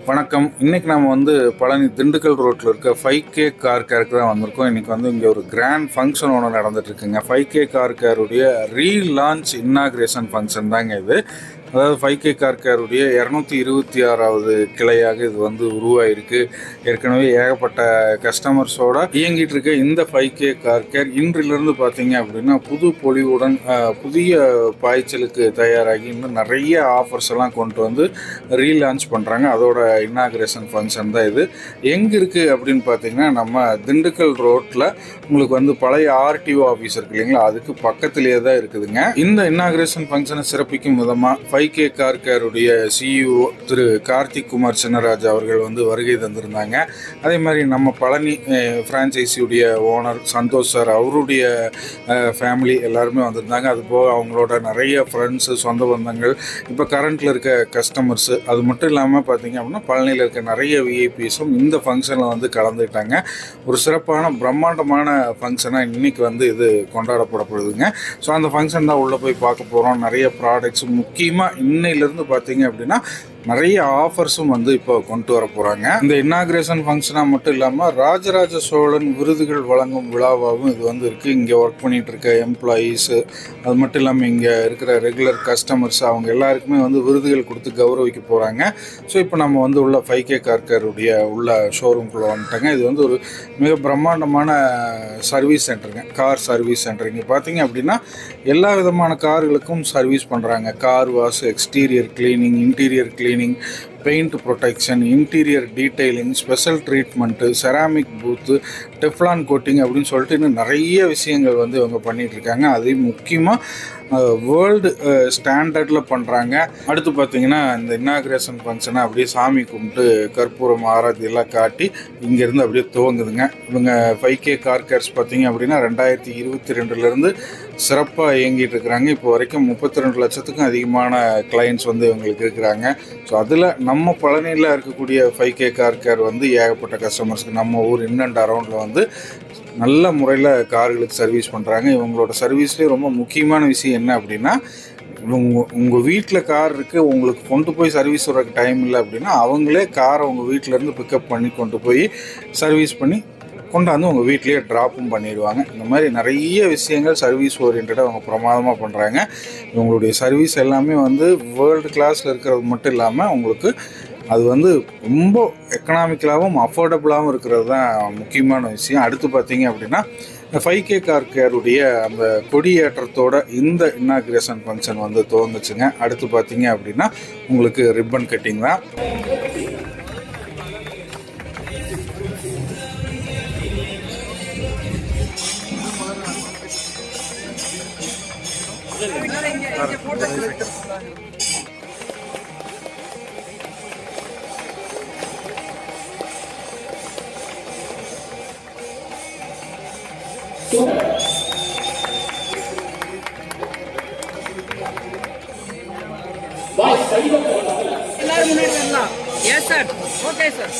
வணக்கம். இன்றைக்கி நம்ம பழனி திண்டுக்கல் ரோட்டில் இருக்க 5K கார் கேருக்கு தான் வந்திருக்கோம். இன்றைக்கி இங்கே ஒரு கிராண்ட் ஃபங்க்ஷன் ஒன்று நடந்துகிட்ருக்குங்க. 5K car கேருடைய relaunch inauguration function தாங்க இது. அதாவது 5K கார் கேருடைய 226வது கிளையாக இது உருவாயிருக்கு. ஏற்கனவே ஏகப்பட்ட கஸ்டமர்ஸோடு இயங்கிட்டு இருக்க இந்த 5K கார் கேர் இன்றிலிருந்து பார்த்தீங்க அப்படின்னா புது பொலிவுடன் புதிய பாய்ச்சலுக்கு தயாராகி இன்னும் நிறைய ஆஃபர்ஸ் எல்லாம் கொண்டு ரீலான்ச் பண்ணுறாங்க. அதோட இன்னாக்ரேஷன் ஃபங்க்ஷன் தான் இது. எங்கே இருக்குது அப்படின்னு பார்த்தீங்கன்னா நம்ம திண்டுக்கல் ரோட்டில் உங்களுக்கு பழைய ஆர்டிஓ ஆஃபீஸ் இருக்கு இல்லைங்களா, அதுக்கு பக்கத்துலேயே தான் இருக்குதுங்க. இந்த இன்னாக்ரேஷன் ஃபங்க்ஷனை சிறப்பிக்கும் விதமாக 5K கார் கேருடைய சிஇஓ திரு கார்த்திக் குமார் சின்னராஜ் அவர்கள் வருகை தந்திருந்தாங்க. அதே மாதிரி நம்ம பழனி ஃப்ரான்ச்சைஸியுடைய ஓனர் சந்தோஷ் சார் அவருடைய ஃபேமிலி எல்லாருமே வந்திருந்தாங்க. அதுபோக அவங்களோட நிறைய ஃப்ரெண்ட்ஸு, சொந்த பந்தங்கள், இப்போ கரண்ட்டில் இருக்க கஸ்டமர்ஸு, அது மட்டும் இல்லாமல் பார்த்தீங்க அப்படின்னா பழனியில் இருக்க நிறைய விஐபிஸும் இந்த ஃபங்க்ஷனில் கலந்துக்கிட்டாங்க. ஒரு சிறப்பான பிரம்மாண்டமான ஃபங்க்ஷனாக இன்றைக்கி இது கொண்டாடப்படப்படுதுங்க. ஸோ அந்த ஃபங்க்ஷன் தான் உள்ளே போய் பார்க்க போகிறோம். நிறைய ப்ராடக்ட்ஸ், முக்கியமாக இன்னையிலேருந்து பார்த்தீங்க அப்படின்னா நிறைய ஆஃபர்ஸும் இப்போ கொண்டு வர போகிறாங்க. இந்த இன்னாக்ரேஷன் ஃபங்க்ஷனாக மட்டும் இல்லாமல் ராஜராஜ சோழன் விருதுகள் வழங்கும் விழாவாகவும் இது இருக்குது. இங்கே ஒர்க் பண்ணிகிட்டு இருக்க எம்ப்ளாயீஸு, அது மட்டும் இல்லாமல் இங்கே இருக்கிற ரெகுலர் கஸ்டமர்ஸ், அவங்க எல்லாருக்குமே விருதுகள் கொடுத்து கௌரவிக்க போகிறாங்க. ஸோ இப்போ நம்ம உள்ள 5K கார் கேருடைய உள்ள ஷோரூம்குள்ளே வந்துட்டாங்க. இது ஒரு மிக பிரம்மாண்டமான சர்வீஸ் சென்டருங்க, கார் சர்வீஸ் சென்டர். இங்கே பார்த்தீங்க அப்படின்னா எல்லா விதமான கார்களுக்கும் சர்வீஸ் பண்ணுறாங்க. Car wash, exterior cleaning, interior cleaning, paint protection, interior detailing, special treatment, ceramic பூத்து, டெஃப்லான் கோட்டிங் அப்படின்னு சொல்லிட்டு இன்னும் நிறைய விஷயங்கள் இவங்க பண்ணிகிட்ருக்காங்க. அதையும் முக்கியமாக வேர்ல்டு ஸ்டாண்டர்டில் பண்ணுறாங்க. அடுத்து பார்த்திங்கன்னா இந்த இன்னாக்ரேஷன் ஃபங்க்ஷனை அப்படியே சாமி கும்பிட்டு கற்பூரம் ஆராத்தியெல்லாம் காட்டி இங்கேருந்து அப்படியே துவங்குதுங்க. இவங்க 5K கார் கேர்ஸ் பார்த்திங்க அப்படின்னா 2022லேருந்து சிறப்பாக இயங்கிட்டு இருக்கிறாங்க. இப்போ வரைக்கும் 32 லட்சத்துக்கும் அதிகமான கிளைண்ட்ஸ் இவங்களுக்கு இருக்கிறாங்க. ஸோ அதில் நம்ம பழனியில் இருக்கக்கூடிய 5K கார் கேர் ஏகப்பட்ட கஸ்டமர்ஸ்க்கு நம்ம ஊர் இன் அண்ட் அரௌண்டில் நல்ல முறையில் கார்களுக்கு சர்வீஸ் பண்ணுறாங்க. இவங்களோட சர்வீஸ்லேயே ரொம்ப முக்கியமான விஷயம் என்ன அப்படின்னா, உங்கள் வீட்டில் கார் இருக்குது, உங்களுக்கு கொண்டு போய் சர்வீஸ் வர்றதுக்கு டைம் இல்லை அப்படின்னா அவங்களே காரை உங்கள் வீட்டிலேருந்து பிக்கப் பண்ணி கொண்டு போய் சர்வீஸ் பண்ணி கொண்டாந்து உங்கள் வீட்லேயே ட்ராப்பும் பண்ணிடுவாங்க. இந்த மாதிரி நிறைய விஷயங்கள் சர்வீஸ் ஓரியன்டாக அவங்க பிரமாதமாக பண்ணுறாங்க. இவங்களுடைய சர்வீஸ் எல்லாமே வேர்ல்டு கிளாஸில் இருக்கிறது மட்டும் இல்லாமல் உங்களுக்கு அது ரொம்ப எக்கனாமிக்கலாகவும் அஃபோர்டபுளாகவும் இருக்கிறது தான் முக்கியமான விஷயம். அடுத்து பார்த்தீங்க அப்படின்னா 5K கார் கேருடைய அந்த கொடியேற்றத்தோட இந்த இன்னாக்ரேஷன் ஃபங்க்ஷன் துவங்குச்சுங்க. அடுத்து பார்த்தீங்க அப்படின்னா உங்களுக்கு ரிப்பன் கட்டிங் தான். எல்லாரும் முன்னாடி வரலாம். Yes sir, okay sir.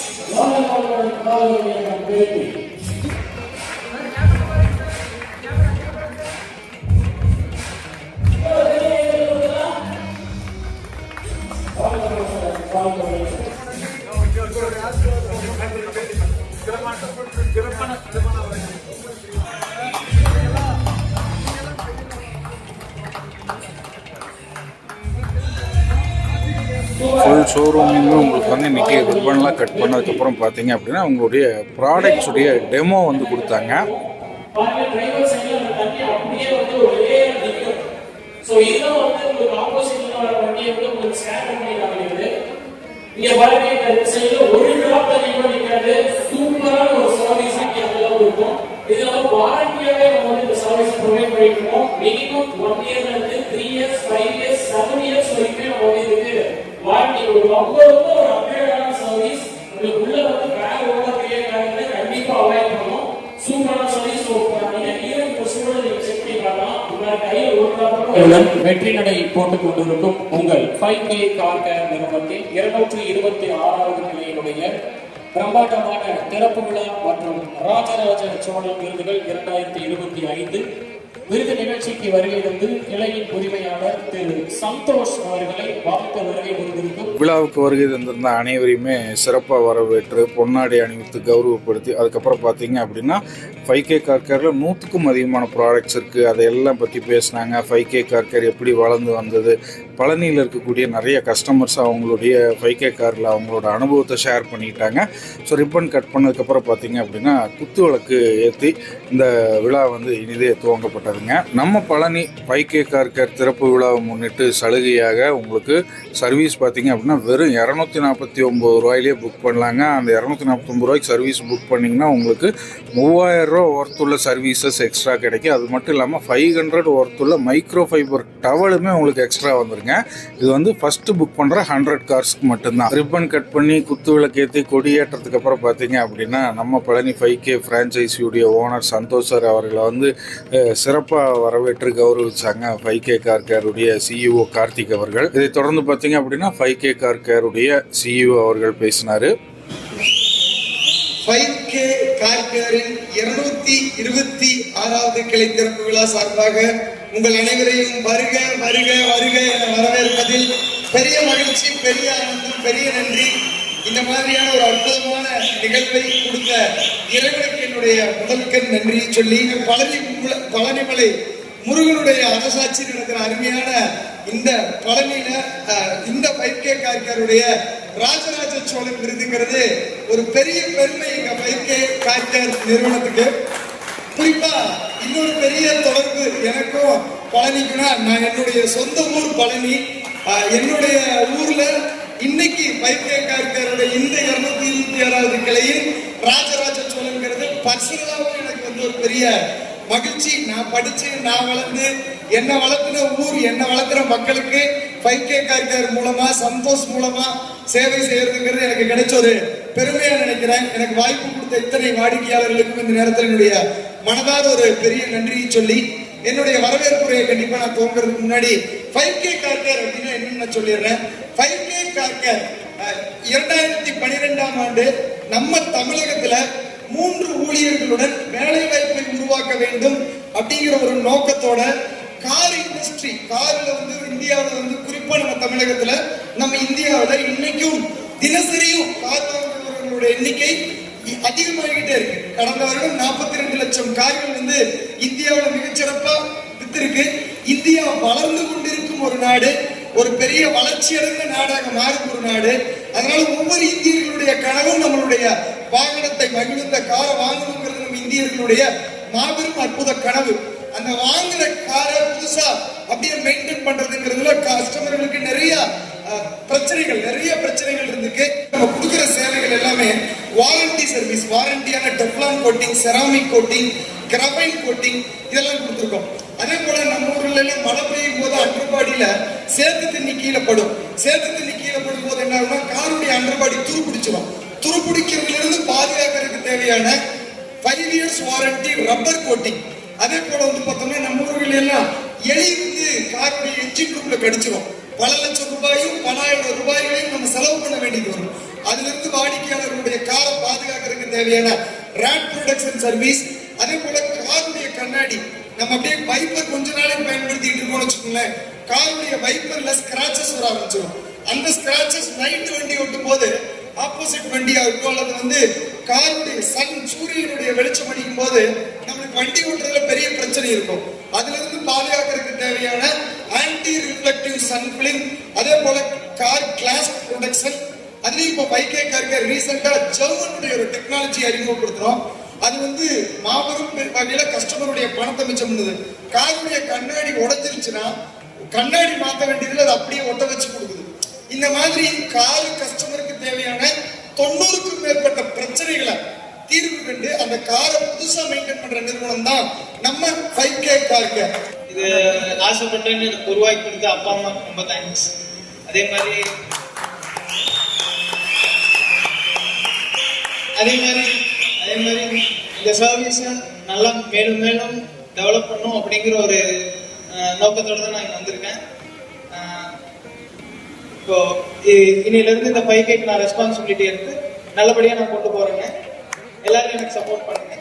Full ஷோரூமுமே உங்களுக்கு இன்றைக்கி ரிப்பன்லாம் கட் பண்ணதுக்கப்புறம் பார்த்தீங்க அப்படின்னா அவங்களுடைய ப்ராடக்ட்ஸுடைய டெமோ கொடுத்தாங்க. வெற்றி நடை போட்டுக் கொண்டிருக்கும் உங்கள் 5K கார் கேர் நிறுவனத்தில் 226வது நிலையினுடைய பிரம்மாண்டமான திறப்பு விழா மற்றும் ராஜராஜ சோழன் விருதுகள் 2025 விருது நிகழ்ச்சிக்கு வருகை தந்து கிளையின் உரிமையாளர் திரு சந்தோஷ் அவர்களை வாழ்த்து வருகை புரிந்திருக்கும். விழாவுக்கு வருகை தந்திருந்த அனைவரையுமே சிறப்பாக வரவேற்று பொன்னாடை அணிவித்து கௌரவப்படுத்தி, அதுக்கப்புறம் பார்த்தீங்க அப்படின்னா 5K கார் கேரில் 100க்கும் அதிகமான ப்ராடக்ட்ஸ் இருக்குது, அதையெல்லாம் பற்றி பேசினாங்க. 5K கார் கேர் எப்படி வளர்ந்து வந்தது, பழனியில் இருக்கக்கூடிய நிறைய கஸ்டமர்ஸ் அவங்களுடைய 5K காரில் அவங்களோட அனுபவத்தை ஷேர் பண்ணிக்கிட்டாங்க. ஸோ ரிப்பன் கட் பண்ணதுக்கப்புறம் பார்த்தீங்க அப்படின்னா குத்து விளக்கு ஏற்றி இந்த விழா வந்து இனிதே துவங்கப்பட்டதுங்க. நம்ம பழனி 5K கார் கேர் திறப்பு விழாவை முன்னிட்டு சலுகையாக உங்களுக்கு சர்வீஸ் பார்த்தீங்க அப்படின்னா வெறும் 249 ரூபாயிலே புக் பண்ணலாங்க. அந்த 249 ரூபாய்க்கு சர்வீஸ் புக் பண்ணிங்கன்னா உங்களுக்கு 3000 ரூபா ஒர்த்துள்ள சர்வீசஸ் எக்ஸ்ட்ரா கிடைக்கும். அது மட்டும் இல்லாமல் 500 ஒர்த்துள்ள மைக்ரோ ஃபைபர் டவலுமே உங்களுக்கு எக்ஸ்ட்ரா வந்துருங்க. இது வந்து ஃபஸ்ட்டு புக் பண்ணுற 100 கார்ஸ்க்கு மட்டும்தான். ரிப்பன் கட் பண்ணி குத்து விளக்கேற்றி கொடியேற்றத்துக்கு அப்புறம் பார்த்தீங்க அப்படின்னா நம்ம பழனி 5K ஃப்ரான்ச்சைஸியுடைய ஓனர் சந்தோஷ் சார் அவர்களை வந்து சிறப்பாக வரவேற்று கௌரவிச்சாங்க 5K கார் கேருடைய CEO கார்த்திக் அவர்கள். இதை தொடர்ந்து பார்த்தீங்க அப்படின்னா 5K கார் கேருடைய CEO அவர்கள் பேசினார். 5K கார் கேரின் 226வது கிளை திறப்பு விழா சார்பாக உங்கள் அனைவரையும் வருக வருக வருக என வரவேற்பதில் பெரிய மகிழ்ச்சி, பெரிய ஆனந்தம், பெரிய நன்றி. இந்த மாதிரியான ஒரு அற்புதமான நிகழ்வை கொடுத்த இறைவனுக்கு என்னுடைய முதல்கண் நன்றியை சொல்லி, பழனிமலை முருகனுடைய அரசாட்சி நடக்கிற அருமையான இந்த பழனியில இந்த 5K கார் கேருடைய ராஜராஜ சோழன் விருதுங்கிறது ஒரு பெரிய பெருமை எங்க 5K கார் கேர் நிறுவனத்துக்கு. குறிப்பா இன்னொரு பெரிய தொடர்பு எனக்கும் பழனிக்குன்னா, நான் என்னுடைய சொந்த ஊர் பழனி. என்னுடைய ஊர்ல இன்னைக்கு 5K கார் கேருடைய இந்த 226வது கிளையில் ராஜராஜ சோழன்கிறது பர்சனலாகவும் எனக்கு வந்து ஒரு பெரிய மகிழ்ச்சி. நான் படிச்சு, நான் வளர்ந்து, என்ன வளர்த்துன ஊர், என்ன வளர்த்துற மக்களுக்கு 5K கார் கேர் மூலமா, சந்தோஷ் மூலமா சேவை செய்யறதுங்கிறது எனக்கு கிடைச்ச ஒரு பெருமையா நினைக்கிறேன். எனக்கு வாய்ப்பு கொடுத்த இத்தனை வாடிக்கையாளர்களுக்கும் இந்த நேரத்தில் என்னுடைய மனதார ஒரு பெரிய நன்றியை சொல்லி, என்னுடைய வரவேற்புரையை கண்டிப்பா நான் துவங்குறதுக்கு முன்னாடி 5K கார் கேர் அப்படின்னு என்னன்னு நான் சொல்லிடுறேன். 5K கார் கேர் 2012ஆம் ஆண்டு நம்ம தமிழகத்துல 3 ஊழியர்களுடன் வேலை வாய்ப்பை உருவாக்க வேண்டும் அப்படிங்கிற ஒரு நோக்கத்தோட கார் இண்டஸ்ட்ரி, கார்ல வந்து இந்தியாவில் வந்து குறிப்பா நம்ம தமிழகத்துல, நம்ம இந்தியாவில் இன்னைக்கும் தினசரியும் கார் வாங்குபவர்களுடைய எண்ணிக்கை அதிகமாகிட்டே இருக்கு. கடந்த வருடம் 42 லட்சம் கார்கள் வந்து இந்தியாவில் மிகச்சிறப்பா வித்திருக்கு. இந்தியா வளர்ந்து கொண்டிருக்கும் ஒரு நாடு, ஒரு பெரிய வளர்ச்சி அடைந்த நாடாக மாறும் ஒரு நாடு. அதனால ஒவ்வொரு இந்தியர்களுடைய கனவும் நம்மளுடைய வாகனத்தை, மகிழ்ந்த காரை வாங்கணுங்கிறது நம்ம இந்தியர்களுடைய மாபெரும் அற்புத கனவு. அந்த வாங்குற காரை புதுசா அப்படியே மெயின்டைன் பண்றதுங்கிறதுல கஸ்டமர்களுக்கு நிறைய பிரச்சனைகள் இருக்கு. நம்ம கொடுக்குற சேவைகள் எல்லாமே வாரண்டி சர்வீஸ், வாரண்டியான Teflon coating, ceramic coating, graphite coating இதெல்லாம் கொடுத்துருக்கோம். அதே போல நம்ம ஊர்ல எல்லாம் மழை பெய்யும் போது அண்டர்பாடியில சேத்து தண்ணி கீழே படும். சேத்து தண்ணி கீழே படும் போது என்ன ஆகும்னா காருடைய அண்டர்பாடி துருப்பிடிச்சிடும். துருப்பிடிக்கிறதுல இருந்து பாதுகாக்கிறதுக்கு தேவையான 5 இயர்ஸ் வாரண்டி ரப்பர் கோட்டிங். அதே போல வந்து பார்த்தோம்னா நம்ம ஊர்கள் எல்லாம் எலி வந்து காருடைய என்ஜின் ரூம்ல கடிச்சிடும். பல லட்சம் ரூபாயும் 10,000 ரூபாய்களையும் நம்ம செலவு பண்ண வேண்டியது வரும். அதுல இருந்து வாடிக்கையாளர்களுடைய காரை பாதுகாக்கிறதுக்கு தேவையான ராட் ப்ரொடக்ஷன் சர்வீஸ். அதே போல காருடைய கண்ணாடி நம்ம அப்படியே வைப்பர் கொஞ்ச நாளைக்கு பயன்படுத்திட்டு இருக்கோம்னு வச்சுக்கோங்களேன், காருடைய வைப்பர்ல ஸ்கிராச்சஸ் வர ஆரம்பிச்சிடும். அந்த ஸ்கிராச்சஸ் நைட் வண்டி ஓட்டும் போது ஆப்போசிட் வண்டியா இருக்கும், அல்லது வந்து காருடைய சூரியனுடைய வெளிச்சம் அடிக்கும் போது நம்மளுக்கு வண்டி ஓட்டுறதுல பெரிய பிரச்சனை இருக்கும். அதுல இருந்து பாதுகாக்கிறதுக்கு தேவையான ஆன்டி ரிஃப்ளெக்டிவ் சன் ஃபிலிம், அதே போல கார் கிளாஸ் ப்ரொடக்ஷன். அதுலயும் இப்போ 5K கார் கேர் ரீசெண்டா ஜெர்மனுடைய ஒரு டெக்னாலஜி அறிமுகப்படுத்துறோம். அது வந்து மாபெரும் வகையில கஸ்டமருடைய பணத்தை மிச்சம் பண்ணுது. காருடைய கண்ணாடி உடைஞ்சிருச்சுன்னா கண்ணாடி மாற்ற வேண்டியதுல அது அப்படியே ஒட்ட வச்சு கொடுக்குது. இந்த மாதிரி கார் கஸ்டமருக்கு தேவையான 90க்கும் மேற்பட்ட பிரச்சனைகளை தீர்வு கண்டு அந்த காரை புதுசா மெயின்டைன் பண்ற நிறுவனம் தான் நம்ம 5K கார் கேர். இது ஆசைப்பட்டேன்னு எனக்கு உருவாக்கி கொடுத்த அப்பா அம்மா ரொம்ப தேங்க்ஸ். அதே மாதிரி இந்த சர்வீஸை நல்லா மேலும் மேலும் டெவலப் பண்ணும் அப்படிங்கிற ஒரு நோக்கத்தோடு தான் நான் இங்கே வந்திருக்கேன். இப்போ இன்னிலிருந்து இந்த 5K நான் ரெஸ்பான்சிபிலிட்டி எடுத்து நல்லபடியாக நான் கொண்டு போகிறேங்க. எல்லாரும் எனக்கு சப்போர்ட் பண்ணுங்க.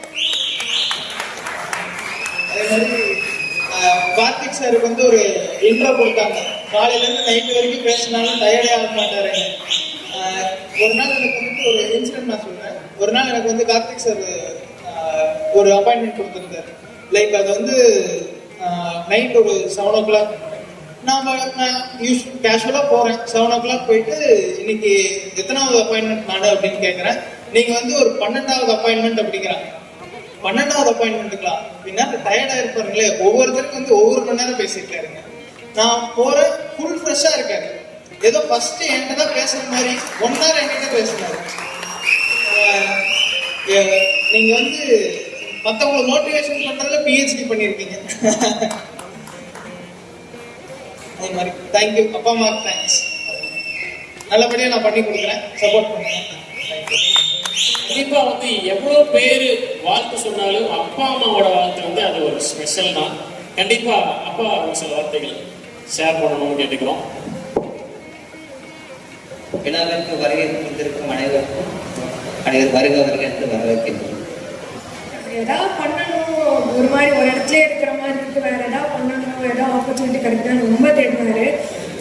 அதே மாதிரி கார்த்திக் சாருக்கு வந்து ஒரு இன்ட்ரோ கொடுத்தாங்க. காலையிலேருந்து நைட்டு வரைக்கும் பேசினாலும் டயர்டே ஆக மாட்டாரு. ஒரு நாள் எனக்கு வந்துட்டு ஒரு இன்சிடென்ட் நான் சொல்றேன். ஒரு நாள் எனக்கு வந்து கார்த்திக் சார் ஒரு அப்பாயின்மெண்ட் கொடுத்துருந்தாரு. லைக் அது வந்து நைட் ஒரு 7 o'clock. நான் கேஷுவலாக போகிறேன். 7 o'clock போயிட்டு இன்னைக்கு எத்தனாவது அப்பாயின்மெண்ட் நாடு அப்படின்னு கேட்குறேன். நீங்கள் வந்து ஒரு 12வது அப்பாயின்மெண்ட் அப்படிங்கிறாங்க. 12வது அப்பாயின்மெண்ட்டுங்களா? அப்படின்னா டயர்டாக இருப்பாருங்களே. ஒவ்வொருத்தருக்கும் வந்து ஒவ்வொரு மணி நேரம் பேசியிருக்காருங்க. நான் போகிறேன், ஃபுல் ஃப்ரெஷ்ஷாக இருக்காரு. ஏதோ ஃபர்ஸ்ட் என்கிட்ட தான் பேசுற மாதிரி 1 hour என்கிட்ட பேசுனாரு. நீங்க வந்து மற்றவங்களை மோட்டிவேஷன் பண்றதுல PhD பண்ணியிருக்கீங்க. அதே மாதிரி தேங்க்யூ. அப்பா அம்மாவுக்கு தேங்க்ஸ். நல்லபடியாக நான் பண்ணி கொடுக்குறேன், சப்போர்ட் பண்ணுறேன். கண்டிப்பா வந்து எவ்வளவு பேரு வாழ்த்து சொன்னாலும் அப்பா அம்மாவோட வாழ்த்து வந்து அது ஒரு ஸ்பெஷல் தான். கண்டிப்பா அப்பா ஒரு சில வார்த்தைகள் ஷேர் பண்ணணும்னு கேட்டுக்கிறோம். விழாவிற்கு வருகை தந்திருக்கும் அனைவருக்கும் வருக வருக என்று வரவேற்கின்றோம். ஏதாவது பண்ணணும், ஒரு மாதிரி ஒரு இடத்துல இருக்கிற மாதிரி இருக்கு, வேற ஏதாவது பண்ணணும், ஏதாவது ஆப்பர்ச்சுனிட்டி கிடைக்குதான்னு ரொம்ப தேடினாரு.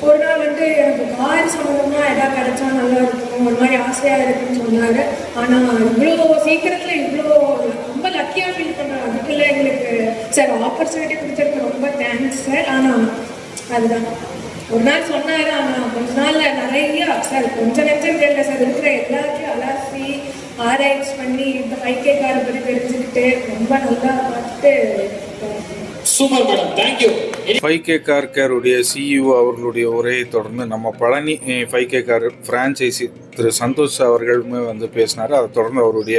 ஒரு நாள் வந்து எனக்கு கார் சம்மந்தமா ஏதாவது கிடைச்சா நல்லா இருக்கும், ஒரு மாதிரி ஆசையா இருக்குன்னு சொன்னாரு. ஆனா இவ்வளோ சீக்கிரத்துல இவ்வளோ ரொம்ப லக்கியா ஃபீல் பண்றேன். அதுக்குள்ள எங்களுக்கு சார் ஆப்பர்ச்சுனிட்டி கொடுத்துருக்கு, ரொம்ப தேங்க்ஸ் சார். ஆனா அதுதான் ஒரு நாள் சொன்னாரு. ஆனா கொஞ்ச நாள்ல நிறைய சார் கொஞ்சம் நெஞ்சம் தெரியல சார், இருக்கிற எல்லாத்தையும் அலாசி ஆராய்ச்சி பண்ணி இந்த 5K காரை பற்றி தெரிஞ்சுக்கிட்டு ரொம்ப நல்லா பார்த்துட்டு super madam, thank you. 5K car கேருடைய CEO அவர்களுடைய உரையை தொடர்ந்து நம்ம பழனி 5K கார் ஃப்ரான்ச்சைசி திரு சந்தோஷ் அவர்களுமே வந்து பேசினார். அதை தொடர்ந்து அவருடைய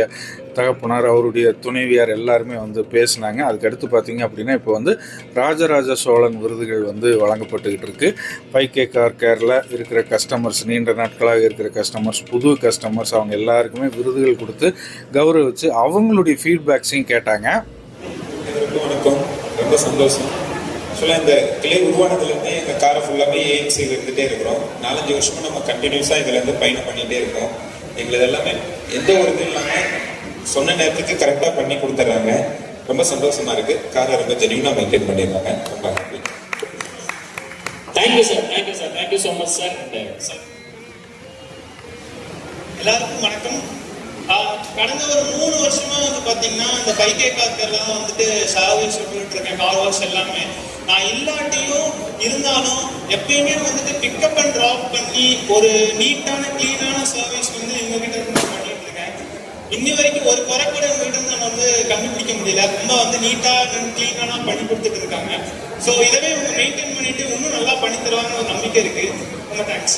தகப்பனார், அவருடைய துணைவியார் எல்லாருமே வந்து பேசினாங்க. அதுக்கடுத்து பார்த்தீங்க அப்படின்னா இப்போ வந்து ராஜராஜ சோழன் விருதுகள் வந்து வழங்கப்பட்டுக்கிட்டு இருக்கு. 5K கார் கேரில் இருக்கிற கஸ்டமர்ஸ், நீண்ட நாட்களாக இருக்கிற கஸ்டமர்ஸ், புது கஸ்டமர்ஸ், அவங்க எல்லாருக்குமே விருதுகள் கொடுத்து கௌரவிச்சு அவங்களுடைய ஃபீட்பேக்ஸையும் கேட்டாங்க. வணக்கம், ரொம்ப சந்தோஷம். ஆக்சுவலாக இந்த கிளை உருவானதுலேருந்து எங்கள் காரை ஃபுல்லாகவே ஏஎம்சியில் இருந்துகிட்டே இருக்கிறோம். 4-5 வருஷமாக நம்ம கண்டினியூஸாக இதுலேருந்து பயணம் பண்ணிகிட்டே இருக்கோம். எங்களுக்கு எல்லாமே எந்த ஒரு இது இல்லாமல் சொன்ன நேரத்துக்கு கரெக்டாக பண்ணி கொடுத்துட்றாங்க. ரொம்ப சந்தோஷமாக இருக்குது. காரை ரொம்ப ஜென்யூனாக மெயின்டைன் பண்ணியிருக்காங்க. ரொம்ப happy. Thank you sir, thank you sir, thank you so much sir. எல்லாருக்கும் வணக்கம். கடந்த ஒரு 3 வருஷமா வந்து பாத்தீங்கன்னா இந்த 5K கார்க்கெல்லாம் வந்துட்டு சர்வீஸ் விட்டுட்டு இருக்கேன். கார் வாஷ் எல்லாமே நான் இல்லாட்டியும் இருந்தாலும் எப்பயுமே வந்துட்டு பிக்கப் அண்ட் ட்ராப் பண்ணி ஒரு நீட்டான கிளீனான சர்வீஸ் வந்து எங்ககிட்ட இருந்து பண்ணிட்டு இருக்கேன். இன்னி வரைக்கும் ஒரு குறை கூட எங்ககிட்ட இருந்து நம்ம வந்து கண்டுபிடிக்க முடியல. ரொம்ப வந்து நீட்டா கிளீனான பண்ணி கொடுத்துட்டு இருக்காங்க. ஸோ இதவே இவங்க மெயின்டைன் பண்ணிட்டு இன்னும் நல்லா பண்ணி தருவாங்கன்னு ஒரு நம்பிக்கை இருக்கு. ரொம்ப தேங்க்ஸ்.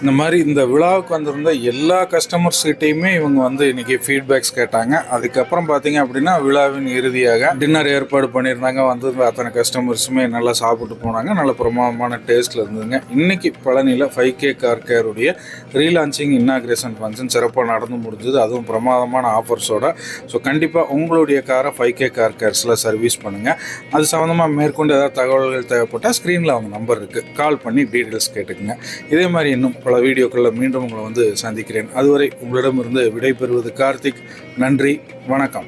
இந்த மாதிரி இந்த விழாவுக்கு வந்திருந்த எல்லா கஸ்டமர்ஸ்கிட்டையுமே இவங்க வந்து இன்னைக்கு ஃபீட்பேக்ஸ் கேட்டாங்க. அதுக்கப்புறம் பார்த்தீங்க அப்படின்னா விழாவின் இறுதியாக டின்னர் ஏற்பாடு பண்ணியிருந்தாங்க. வந்திருந்த அத்தனை கஸ்டமர்ஸுமே நல்லா சாப்பிட்டு போனாங்க. நல்ல பிரமாதமான டேஸ்ட்டில் இருந்ததுங்க. இன்னைக்கு பழனியில் 5K கார் கேருடைய ரீலான்ச்சிங் இன்னாகிரேஷன் ஃபங்க்ஷன் சிறப்பாக நடந்து முடிஞ்சது. அதுவும் பிரமாதமான ஆஃபர்ஸோட. ஸோ கண்டிப்பாக உங்களுடைய காரை 5K கார் கேர்ஸில் சர்வீஸ் பண்ணுங்கள். அது சம்மந்தமாக மேற்கொண்டு ஏதாவது தகவல்கள் தேவைப்பட்டால் ஸ்க்ரீனில் அவங்க நம்பர் இருக்குது, கால் பண்ணி டீட்டெயில்ஸ் கேட்டுக்குங்க. இதே மாதிரி இன்னும் பல வீடியோக்களில் மீண்டும் உங்களை வந்து சந்திக்கிறேன். அதுவரை உங்களிடமிருந்து விடைபெறுவது கார்த்திக். நன்றி, வணக்கம்.